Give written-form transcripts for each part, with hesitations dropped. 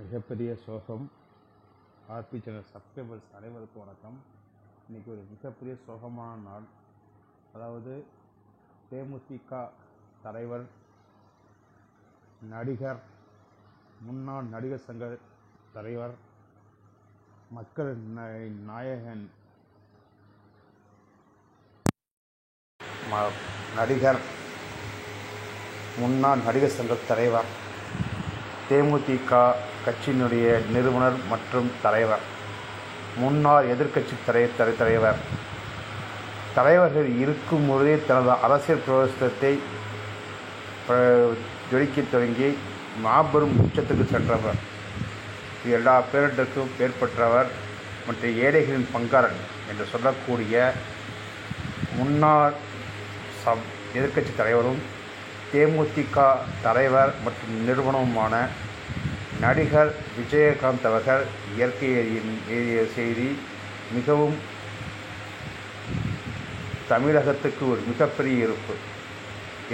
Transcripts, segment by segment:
மிகப்பெரிய சோகம். RB channel subscribers அனைவருக்கும் வணக்கம். இன்றைக்கி ஒரு மிகப்பெரிய சோகமான நாள். அதாவது தேமுதிக தலைவர், நடிகர், முன்னாள் நடிகர் சங்க தலைவர், மக்கள் நாயகன் நடிகர், முன்னாள் நடிகர் சங்க தலைவர், தேமுதிக கட்சியினுடைய நிறுவனர் மற்றும் தலைவர், முன்னாள் எதிர்க்கட்சி தலைவர், தலைவர்கள் இருக்கும் பொழுதே தனது அரசியல் பிரவேசத்தை ஜொலிக்க தொடங்கி மாபெரும் உச்சத்துக்கு சென்றவர், எல்லா பேரிடருக்கும் ஏற்பட்டவர் மற்றும் ஏழைகளின் பங்காளன் என்று சொல்லக்கூடிய முன்னாள் எதிர்க்கட்சி தலைவரும் தேமுதிக தலைவர் மற்றும் நிறுவனமுமான நடிகர் விஜயகாந்த் அவர்கள் இயற்கை எழுதிய செய்தி மிகவும் தமிழகத்துக்கு ஒரு மிகப்பெரிய இருப்பு.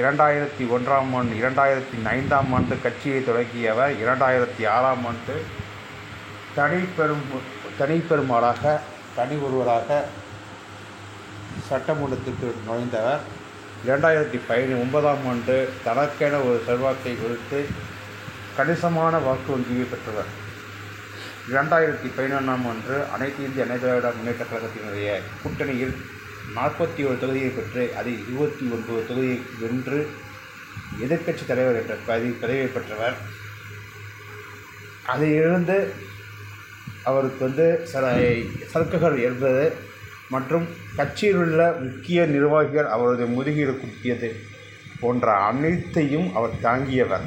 2001ஆம் ஆண்டு 2005ஆம் ஆண்டு கட்சியை தொடங்கியவர் 2006ஆம் ஆண்டு தனிப்பெருமாளாக தனி ஒருவராக சட்டமன்றத்துக்கு நுழைந்தவர். 2009ஆம் ஆண்டு தனக்கென ஒரு செல்வாக்கை கொடுத்து கணிசமான வாக்கு வங்கியை பெற்றவர். 2011ஆம் ஆண்டு அனைத்து இந்திய அண்ணா திராவிட முன்னேற்ற கழகத்தினுடைய கூட்டணியில் 41 தொகுதியை பெற்று அதில் 29 தொகுதியை வென்று எதிர்க்கட்சி தலைவர் என்ற பதவியை பெற்றவர். அதிலிருந்து அவருக்கு சில சறுக்குகள் இருந்தது மற்றும் கட்சியில் உள்ள முக்கிய நிர்வாகிகள் அவரது முதுகில் குத்தியது போன்ற அனைத்தையும் அவர் தாங்கியவர்.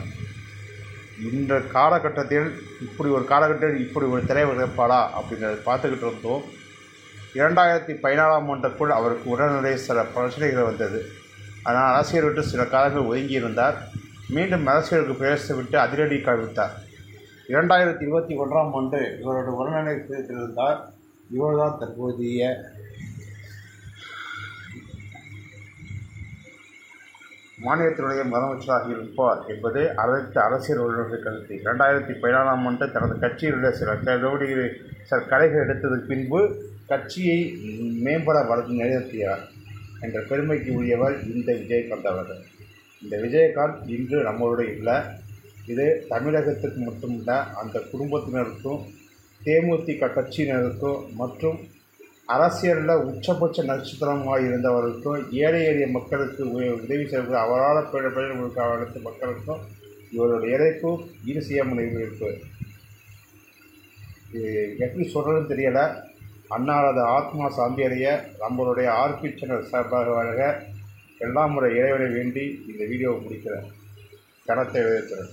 இந்த காலகட்டத்தில் இப்படி ஒரு தலைவர் இருப்பாளா அப்படிங்கிறத பார்த்துக்கிட்டு இருந்தோம். 2014ஆம் ஆண்டுக்குள் அவருக்கு உடல்நிலை சில பிரச்சனைகள் வந்தது. அதனால் அரசியல் விட்டு சில காலங்கள் ஒதுங்கியிருந்தார். மீண்டும் அரசியலுக்கு பிரவேசித்துவிட்டு அதிரடி காண்பித்தார். 2021ஆம் ஆண்டு இவரோட உடல்நிலை இருந்தார். இவர்தான் தற்போதைய மாநிலத்தினுடைய முதலமைச்சராக இருப்பார் என்பது அனைத்து அரசியல் வல்லுநர்கள் கருத்து. 2014ஆம் ஆண்டு தனது கட்சியில் உள்ள சில கலைகள் எடுத்ததற்கு பின்பு கட்சியை மேம்பட வளர்த்து நிலைநிறுத்தியார் என்ற பெருமைக்கு உரியவர் இந்த விஜயகாந்த் அவர்கள். இந்த விஜயகாந்த் இன்று நம்மளோட இல்லை. இது தமிழகத்துக்கு மட்டுமில்ல, அந்த குடும்பத்தினருக்கும் தேமுதிக கட்சியினருக்கும் மற்றும் அரசியலில் உச்சபட்ச நட்சத்திரமாக இருந்தவர்களுக்கும் ஏழை எளிய மக்களுக்கு உதவி செய்ய அவரால் அனைத்து மக்களுக்கும் இவருடைய இறைப்பும் ஈடு செய்யாமல் இருப்பு. இது எப்படி சொல்கிறதுன்னு தெரியலை. அன்னாரது ஆத்மா சாந்தியடைய நம்மளுடைய ஆர்பி சேனல் சார்பாக எல்லாம் முறை இறைவனை வேண்டி இந்த வீடியோவை முடிக்கிறேன். கனத்தை விதைக்கிறேன்.